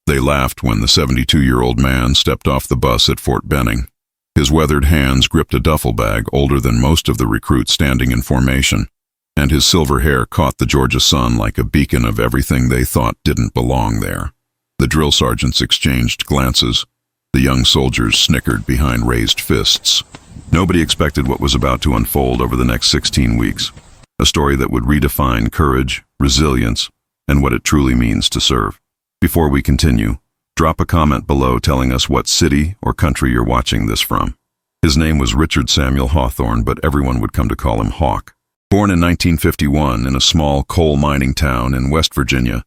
They laughed when the 72-year-old man stepped off the bus at Fort Benning. His weathered hands gripped a duffel bag older than most of the recruits standing in formation, and his silver hair caught the Georgia sun like a beacon of everything they thought didn't belong there. The drill sergeants exchanged glances. The young soldiers snickered behind raised fists. Nobody expected what was about to unfold over the next 16 weeks, a story that would redefine courage, resilience, and what it truly means to serve. Before we continue, drop a comment below telling us what city or country you're watching this from. His name was Richard Samuel Hawthorne, but everyone would come to call him Hawk. Born in 1951 in a small coal mining town in West Virginia,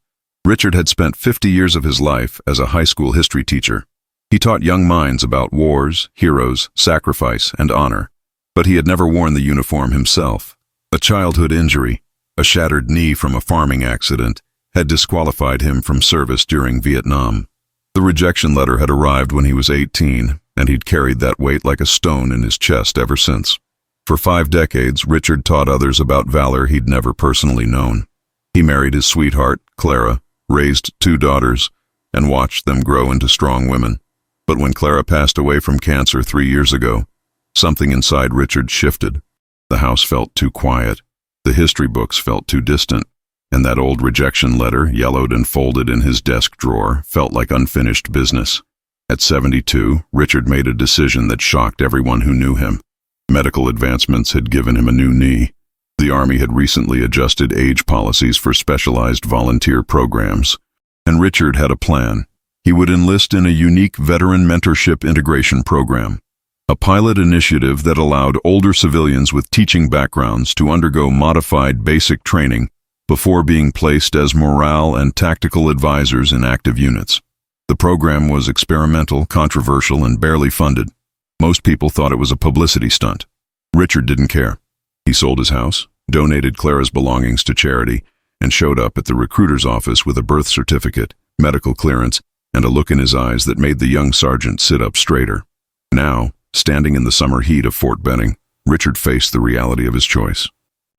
Richard had spent 50 years of his life as a high school history teacher. He taught young minds about wars, heroes, sacrifice, and honor, but he had never worn the uniform himself. A childhood injury, a shattered knee from a farming accident, had disqualified him from service during Vietnam. The rejection letter had arrived when he was 18, and he'd carried that weight like a stone in his chest ever since. For 5 decades, Richard taught others about valor he'd never personally known. He married his sweetheart, Clara, raised 2 daughters, and watched them grow into strong women. But when Clara passed away from cancer 3 years ago, something inside Richard shifted. The house felt too quiet, the history books felt too distant, and that old rejection letter, yellowed and folded in his desk drawer, felt like unfinished business. At 72, Richard made a decision that shocked everyone who knew him. Medical advancements had given him a new knee. The Army had recently adjusted age policies for specialized volunteer programs, and Richard had a plan. He would enlist in a unique veteran mentorship integration program, a pilot initiative that allowed older civilians with teaching backgrounds to undergo modified basic training before being placed as morale and tactical advisors in active units. The program was experimental, controversial, and barely funded. Most people thought it was a publicity stunt. Richard didn't care. He sold his house, donated Clara's belongings to charity, and showed up at the recruiter's office with a birth certificate, medical clearance, and a look in his eyes that made the young sergeant sit up straighter. Now, standing in the summer heat of Fort Benning, Richard faced the reality of his choice.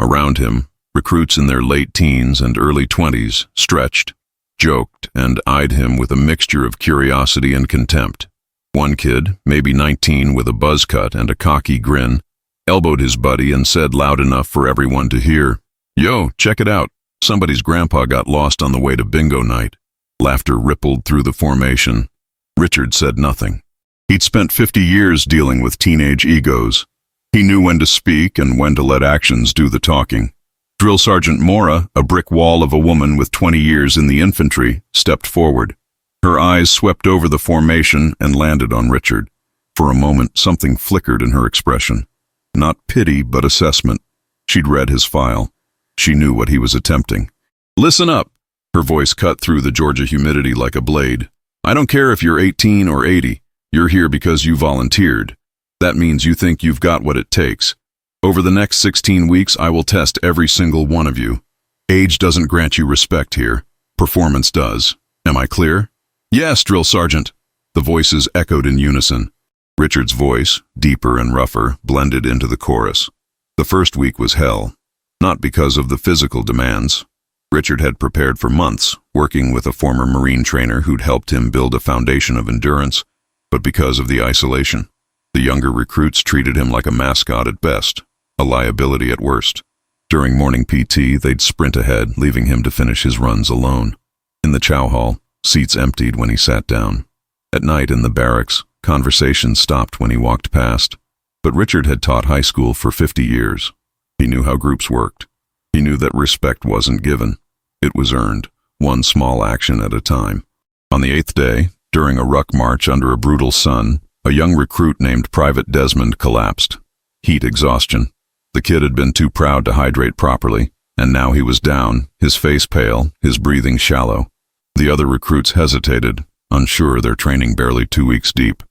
Around him, recruits in their late teens and early 20s stretched, joked, and eyed him with a mixture of curiosity and contempt. One kid, maybe 19 with a buzz cut and a cocky grin, elbowed his buddy and said loud enough for everyone to hear, "Yo, check it out. Somebody's grandpa got lost on the way to bingo night." Laughter rippled through the formation. Richard said nothing. He'd spent 50 years dealing with teenage egos. He knew when to speak and when to let actions do the talking. Drill Sergeant Mora, a brick wall of a woman with 20 years in the infantry, stepped forward. Her eyes swept over the formation and landed on Richard. For a moment, something flickered in her expression. Not pity, but assessment. She'd read his file. She knew what he was attempting. "Listen up." Her voice cut through the Georgia humidity like a blade. "I don't care if you're 18 or 80. You're here because you volunteered. That means you think you've got what it takes. Over the next 16 weeks, I will test every single one of you. Age doesn't grant you respect here. Performance does. Am I clear?" "Yes, Drill Sergeant." The voices echoed in unison. Richard's voice, deeper and rougher, blended into the chorus. The first week was hell. Not because of the physical demands. Richard had prepared for months, working with a former Marine trainer who'd helped him build a foundation of endurance, but because of the isolation. The younger recruits treated him like a mascot at best, a liability at worst. During morning PT, they'd sprint ahead, leaving him to finish his runs alone. In the chow hall, seats emptied when he sat down. At night in the barracks, conversation stopped when he walked past. But Richard had taught high school for 50 years. He knew how groups worked. He knew that respect wasn't given. It was earned, one small action at a time. On the 8th day, during a ruck march under a brutal sun, a young recruit named Private Desmond collapsed. Heat exhaustion. The kid had been too proud to hydrate properly, and now he was down, his face pale, his breathing shallow. The other recruits hesitated, unsure, their training barely 2 weeks deep.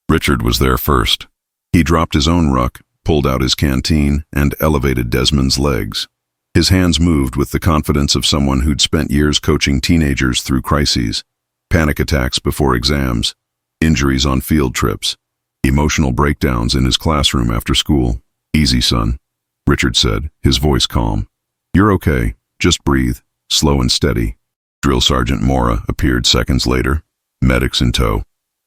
Richard was there first. He dropped his own ruck, pulled out his canteen, and elevated Desmond's legs. His hands moved with the confidence of someone who'd spent years coaching teenagers through crises, panic attacks before exams, injuries on field trips, emotional breakdowns in his classroom after school. "Easy, son," Richard said, his voice calm. "You're okay. Just breathe, slow and steady." Drill Sergeant Mora appeared seconds later. medics in tow.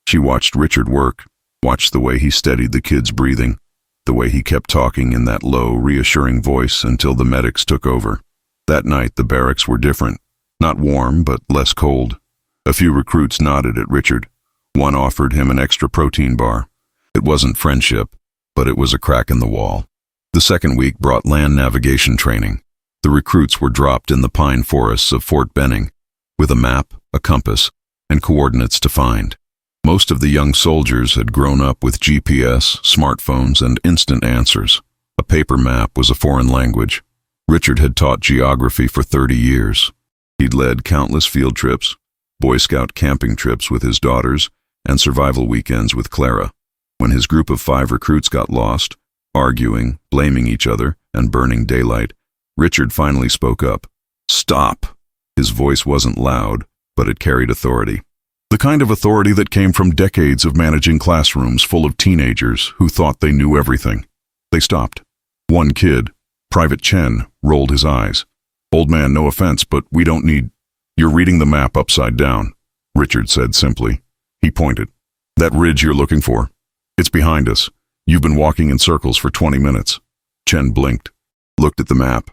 She watched Richard work, watched the way he steadied the kids' breathing, the way he kept talking in that low, reassuring voice until the medics took over. That night, the barracks were different. Not warm, but less cold. A few recruits nodded at Richard. One offered him an extra protein bar. It wasn't friendship, but it was a crack in the wall. The second week brought land navigation training. The recruits were dropped in the pine forests of Fort Benning, with a map, a compass, and coordinates to find. Most of the young soldiers had grown up with GPS, smartphones, and instant answers. A paper map was a foreign language. Richard had taught geography for 30 years. He'd led countless field trips, Boy Scout camping trips with his daughters, and survival weekends with Clara. When his group of 5 recruits got lost, arguing, blaming each other, and burning daylight, Richard finally spoke up. "Stop!" His voice wasn't loud, but it carried authority. The kind of authority that came from decades of managing classrooms full of teenagers who thought they knew everything. They stopped. One kid, Private Chen, rolled his eyes. "Old man, no offense, but we don't need—" "You're reading the map upside down," Richard said simply. He pointed. "That ridge you're looking for. It's behind us. You've been walking in circles for 20 minutes. Chen blinked, looked at the map,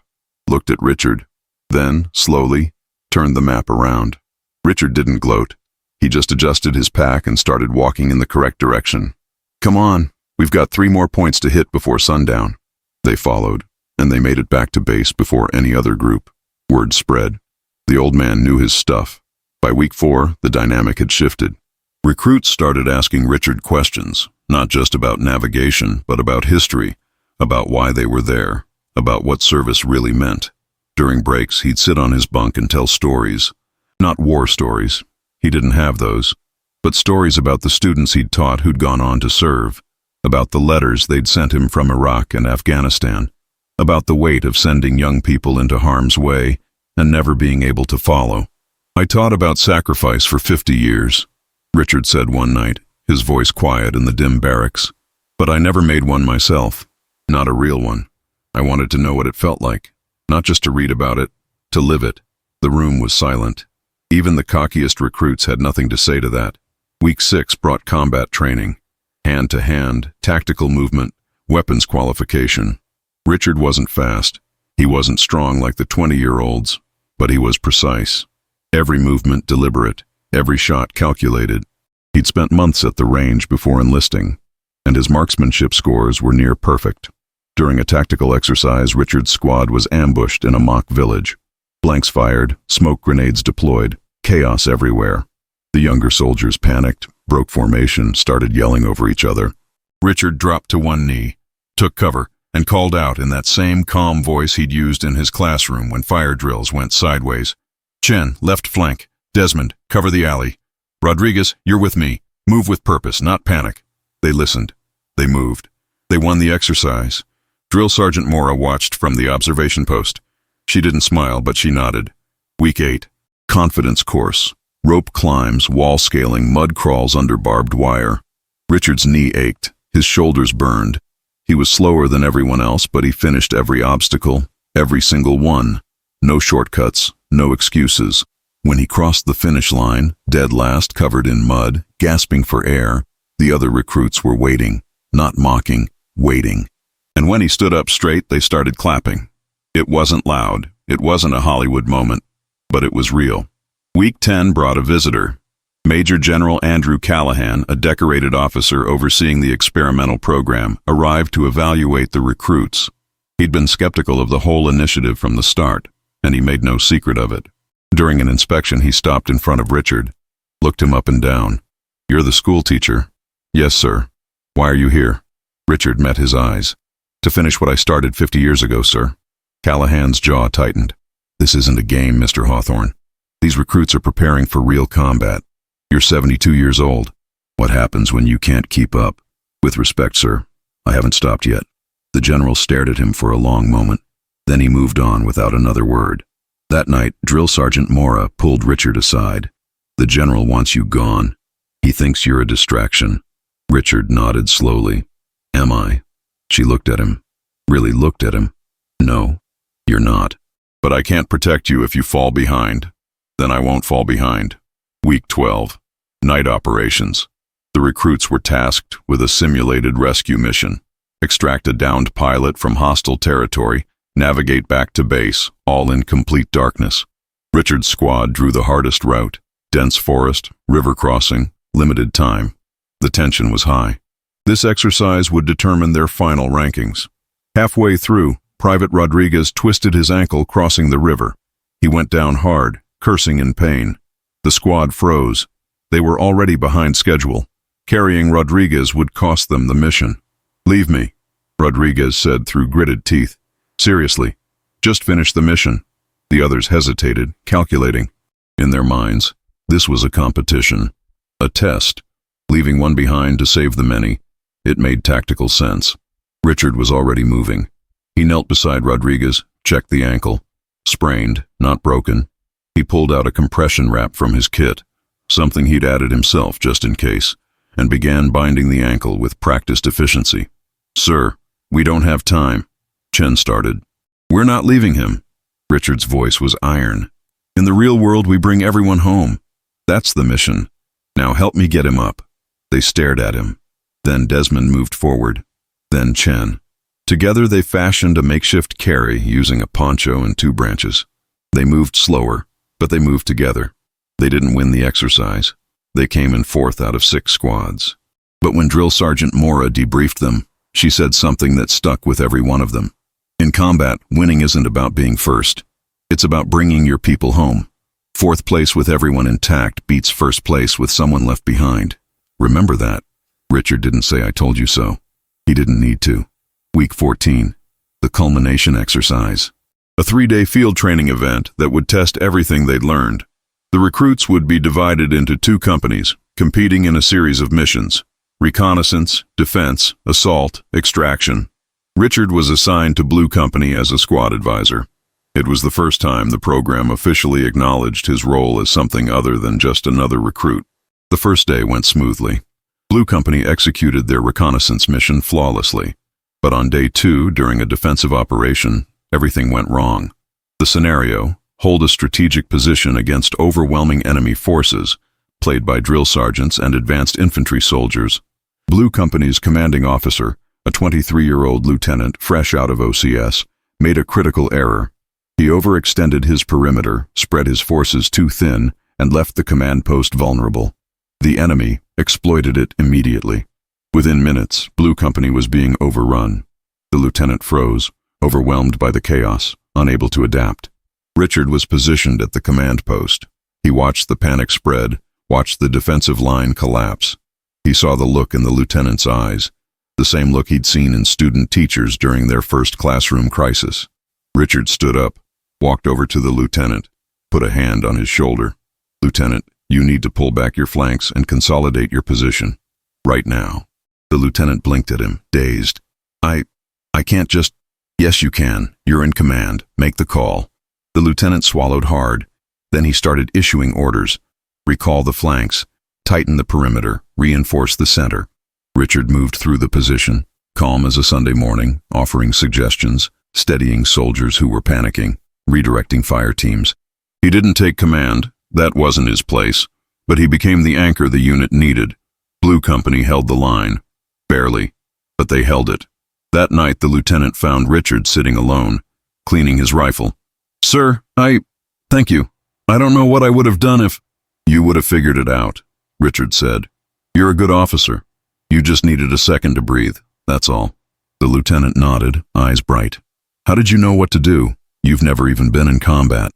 looked at Richard, then, slowly, turned the map around. Richard didn't gloat. He just adjusted his pack and started walking in the correct direction. "Come on, we've got 3 more points to hit before sundown." They followed, and they made it back to base before any other group. Word spread. The old man knew his stuff. By week 4, the dynamic had shifted. Recruits started asking Richard questions, not just about navigation, but about history, about why they were there, about what service really meant. During breaks, he'd sit on his bunk and tell stories. Not war stories. He didn't have those. But stories about the students he'd taught who'd gone on to serve, about the letters they'd sent him from Iraq and Afghanistan, about the weight of sending young people into harm's way and never being able to follow. "I taught about sacrifice for 50 years, Richard said one night, his voice quiet in the dim barracks. "But I never made one myself. Not a real one. I wanted to know what it felt like. Not just to read about it, to live it." The room was silent. Even the cockiest recruits had nothing to say to that. Week 6 brought combat training. Hand-to-hand, tactical movement, weapons qualification. Richard wasn't fast. He wasn't strong like the 20-year-olds, but he was precise. Every movement deliberate, every shot calculated. He'd spent months at the range before enlisting, and his marksmanship scores were near perfect. During a tactical exercise, Richard's squad was ambushed in a mock village. Blanks fired, smoke grenades deployed, chaos everywhere. The younger soldiers panicked, broke formation, started yelling over each other. Richard dropped to one knee, took cover, and called out in that same calm voice he'd used in his classroom when fire drills went sideways. "Chen, left flank. Desmond, cover the alley. Rodriguez, you're with me. Move with purpose, not panic." They listened. They moved. They won the exercise. Drill Sergeant Mora watched from the observation post. She didn't smile, but she nodded. Week 8. Confidence course. Rope climbs, wall scaling, mud crawls under barbed wire. Richard's knee ached. His shoulders burned. He was slower than everyone else, but he finished every obstacle, every single one. No shortcuts, no excuses. When he crossed the finish line, dead last, covered in mud, gasping for air, the other recruits were waiting, not mocking, waiting. And when he stood up straight, they started clapping. It wasn't loud, it wasn't a Hollywood moment, but it was real. Week 10 brought a visitor. Major General Andrew Callahan, a decorated officer overseeing the experimental program, arrived to evaluate the recruits. He'd been skeptical of the whole initiative from the start, and he made no secret of it. During an inspection, he stopped in front of Richard, looked him up and down. "You're the school teacher?" "Yes, sir." "Why are you here?" Richard met his eyes. "To finish what I started 50 years ago, sir." Callahan's jaw tightened. "This isn't a game, Mr. Hawthorne. These recruits are preparing for real combat. You're 72 years old. What happens when you can't keep up?" "With respect, sir, I haven't stopped yet." The general stared at him for a long moment. Then he moved on without another word. That night, Drill Sergeant Mora pulled Richard aside. "The general wants you gone. He thinks you're a distraction." Richard nodded slowly. "Am I?" She looked at him. Really looked at him. "No, you're not. But I can't protect you if you fall behind. Then I won't fall behind." Week 12. Night operations. The recruits were tasked with a simulated rescue mission. Extract a downed pilot from hostile territory, navigate back to base, all in complete darkness. Richard's squad drew the hardest route. Dense forest, river crossing, limited time. The tension was high. This exercise would determine their final rankings. Halfway through, Private Rodriguez twisted his ankle crossing the river. He went down hard, cursing in pain. The squad froze. They were already behind schedule. Carrying Rodriguez would cost them the mission. "Leave me," Rodriguez said through gritted teeth. "Seriously, just finish the mission." The others hesitated, calculating. In their minds, this was a competition, a test. Leaving one behind to save the many, it made tactical sense. Richard was already moving. He knelt beside Rodriguez, checked the ankle. Sprained, not broken. He pulled out a compression wrap from his kit, something he'd added himself just in case, and began binding the ankle with practiced efficiency. "Sir, we don't have time," Chen started. "We're not leaving him." Richard's voice was iron. "In the real world, we bring everyone home. That's the mission. Now help me get him up." They stared at him. Then Desmond moved forward. Then Chen. Together they fashioned a makeshift carry using a poncho and 2 branches. They moved slower, but they moved together. They didn't win the exercise. They came in 4th out of 6 squads. But when Drill Sergeant Mora debriefed them, she said something that stuck with every one of them. "In combat, winning isn't about being first. It's about bringing your people home. 4th place with everyone intact beats 1st place with someone left behind. Remember that." Richard didn't say "I told you so." He didn't need to. Week 14, the culmination exercise. A 3-day field training event that would test everything they'd learned. The recruits would be divided into 2 companies, competing in a series of missions: reconnaissance, defense, assault, extraction. Richard was assigned to Blue Company as a squad advisor. It was the first time the program officially acknowledged his role as something other than just another recruit. The first day went smoothly. Blue Company executed their reconnaissance mission flawlessly. But on day 2, during a defensive operation, everything went wrong. The scenario, hold a strategic position against overwhelming enemy forces, played by drill sergeants and advanced infantry soldiers. Blue Company's commanding officer, a 23-year-old lieutenant fresh out of OCS, made a critical error. He overextended his perimeter, spread his forces too thin, and left the command post vulnerable. The enemy exploited it immediately. Within minutes, Blue Company was being overrun. The lieutenant froze, overwhelmed by the chaos, unable to adapt. Richard was positioned at the command post. He watched the panic spread, watched the defensive line collapse. He saw the look in the lieutenant's eyes, the same look he'd seen in student teachers during their first classroom crisis. Richard stood up, walked over to the lieutenant, put a hand on his shoulder. "Lieutenant, you need to pull back your flanks and consolidate your position. Right now." The lieutenant blinked at him, dazed. I can't just—" "Yes, you can. You're in command. Make the call." The lieutenant swallowed hard. Then he started issuing orders. Recall the flanks, tighten the perimeter, reinforce the center. Richard moved through the position, calm as a Sunday morning, offering suggestions, steadying soldiers who were panicking, redirecting fire teams. He didn't take command. That wasn't his place. But he became the anchor the unit needed. Blue Company held the line. Barely, but they held it. That night the lieutenant found Richard sitting alone, cleaning his rifle. "Sir, thank you. I don't know what I would have done if—" "You would have figured it out," Richard said. "You're a good officer. You just needed a second to breathe, that's all." The lieutenant nodded, eyes bright. "How did you know what to do? You've never even been in combat."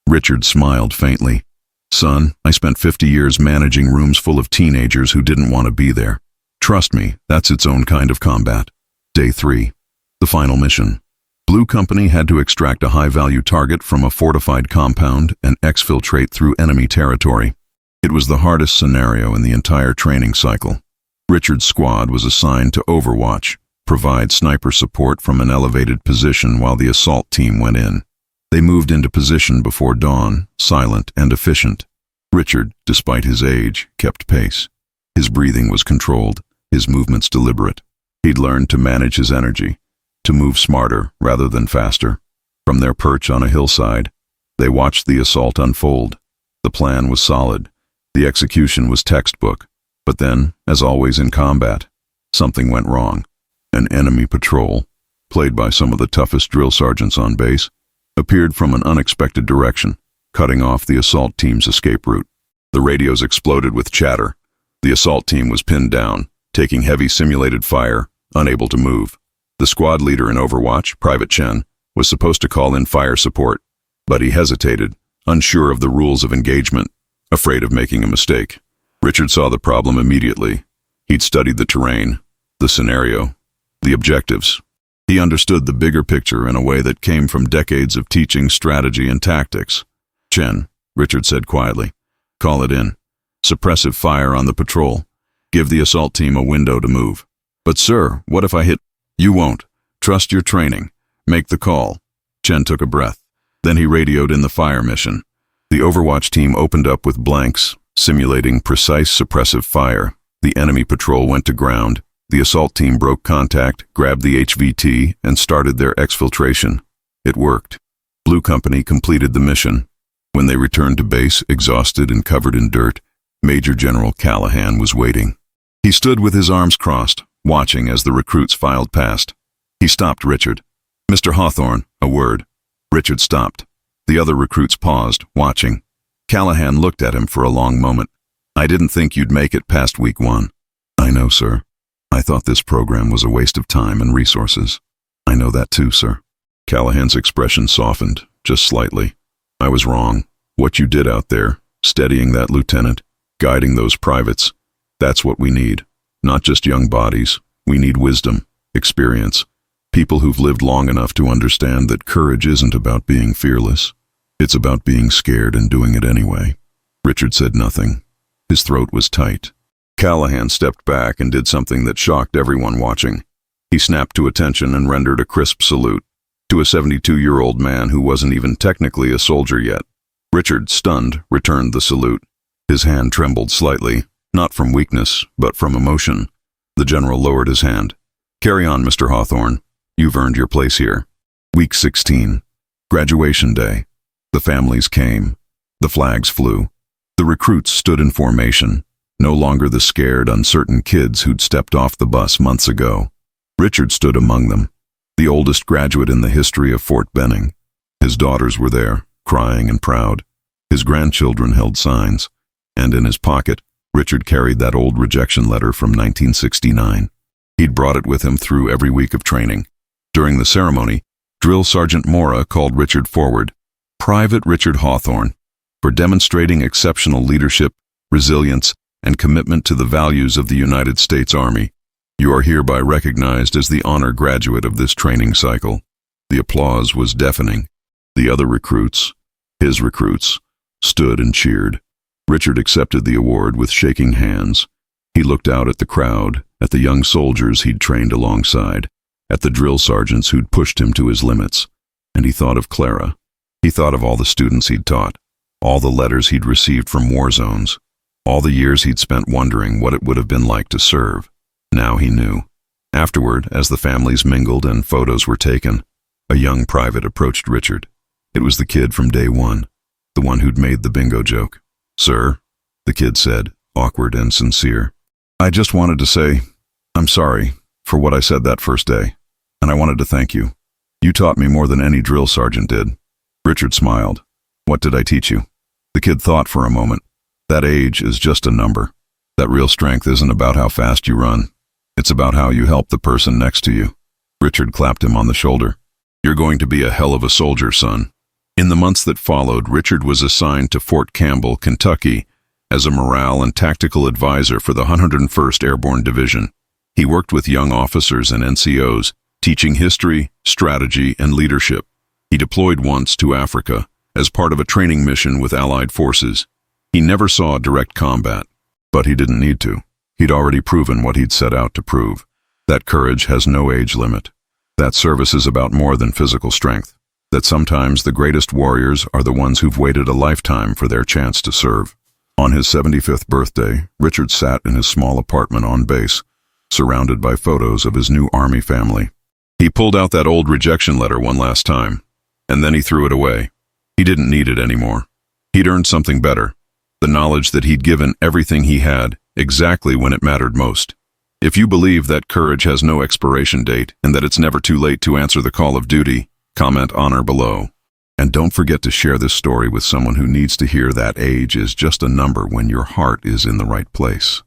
Richard smiled faintly. "Son, I spent 50 years managing rooms full of teenagers who didn't want to be there. Trust me, that's its own kind of combat." Day 3. The final mission. Blue Company had to extract a high-value target from a fortified compound and exfiltrate through enemy territory. It was the hardest scenario in the entire training cycle. Richard's squad was assigned to overwatch, provide sniper support from an elevated position while the assault team went in. They moved into position before dawn, silent and efficient. Richard, despite his age, kept pace. His breathing was controlled, his movements deliberate. He'd learned to manage his energy, to move smarter rather than faster. From their perch on a hillside, they watched the assault unfold. The plan was solid. The execution was textbook, but then, as always in combat, something went wrong. An enemy patrol, played by some of the toughest drill sergeants on base, appeared from an unexpected direction, cutting off the assault team's escape route. The radios exploded with chatter. The assault team was pinned down, taking heavy simulated fire, unable to move. The squad leader in Overwatch, Private Chen, was supposed to call in fire support, but he hesitated, unsure of the rules of engagement, afraid of making a mistake. Richard saw the problem immediately. He'd studied the terrain, the scenario, the objectives. He understood the bigger picture in a way that came from decades of teaching strategy and tactics. "Chen," Richard said quietly, "call it in. Suppressive fire on the patrol. Give the assault team a window to move." "But sir, what if I hit—" "You won't. Trust your training. Make the call." Chen took a breath. Then he radioed in the fire mission. The Overwatch team opened up with blanks, simulating precise suppressive fire. The enemy patrol went to ground. The assault team broke contact, grabbed the HVT, and started their exfiltration. It worked. Blue Company completed the mission. When they returned to base, exhausted and covered in dirt, Major General Callahan was waiting. He stood with his arms crossed, watching as the recruits filed past. He stopped Richard. "Mr. Hawthorne, a word." Richard stopped. The other recruits paused, watching. Callahan looked at him for a long moment. "I didn't think you'd make it past week 1. "I know, sir. I thought this program was a waste of time and resources." "I know that too, sir." Callahan's expression softened, just slightly. "I was wrong. What you did out there, steadying that lieutenant, guiding those privates, that's what we need. Not just young bodies. We need wisdom, experience, people who've lived long enough to understand that courage isn't about being fearless. It's about being scared and doing it anyway." Richard said nothing. His throat was tight. Callahan stepped back and did something that shocked everyone watching. He snapped to attention and rendered a crisp salute to a 72-year-old man who wasn't even technically a soldier yet. Richard, stunned, returned the salute. His hand trembled slightly, not from weakness, but from emotion. The general lowered his hand. "Carry on, Mr. Hawthorne. You've earned your place here." Week 16. Graduation day. The families came. The flags flew. The recruits stood in formation, no longer the scared, uncertain kids who'd stepped off the bus months ago. Richard stood among them, the oldest graduate in the history of Fort Benning. His daughters were there, crying and proud. His grandchildren held signs, and in his pocket, Richard carried that old rejection letter from 1969. He'd brought it with him through every week of training. During the ceremony, Drill Sergeant Mora called Richard forward, "Private Richard Hawthorne, for demonstrating exceptional leadership, resilience, and commitment to the values of the United States Army. You are hereby recognized as the honor graduate of this training cycle." The applause was deafening. The other recruits, his recruits, stood and cheered. Richard accepted the award with shaking hands. He looked out at the crowd, at the young soldiers he'd trained alongside, at the drill sergeants who'd pushed him to his limits, and he thought of Clara. He thought of all the students he'd taught, all the letters he'd received from war zones, all the years he'd spent wondering what it would have been like to serve. Now he knew. Afterward, as the families mingled and photos were taken, a young private approached Richard. It was the kid from day 1, the one who'd made the bingo joke. "Sir," the kid said, awkward and sincere, "I just wanted to say, I'm sorry for what I said that first day, and I wanted to thank you. You taught me more than any drill sergeant did." Richard smiled. "What did I teach you?" The kid thought for a moment. "That age is just a number. That real strength isn't about how fast you run. It's about how you help the person next to you." Richard clapped him on the shoulder. "You're going to be a hell of a soldier, son." In the months that followed, Richard was assigned to Fort Campbell, Kentucky, as a morale and tactical advisor for the 101st Airborne Division. He worked with young officers and NCOs, teaching history, strategy, and leadership. He deployed once to Africa as part of a training mission with Allied forces. He never saw direct combat, but he didn't need to. He'd already proven what he'd set out to prove. That courage has no age limit. That service is about more than physical strength. That sometimes the greatest warriors are the ones who've waited a lifetime for their chance to serve. On his 75th birthday, Richard sat in his small apartment on base, surrounded by photos of his new Army family. He pulled out that old rejection letter one last time, and then he threw it away. He didn't need it anymore. He'd earned something better, The knowledge that he'd given everything he had, exactly when it mattered most. If you believe that courage has no expiration date and that it's never too late to answer the call of duty, comment honor below. And don't forget to share this story with someone who needs to hear that age is just a number when your heart is in the right place.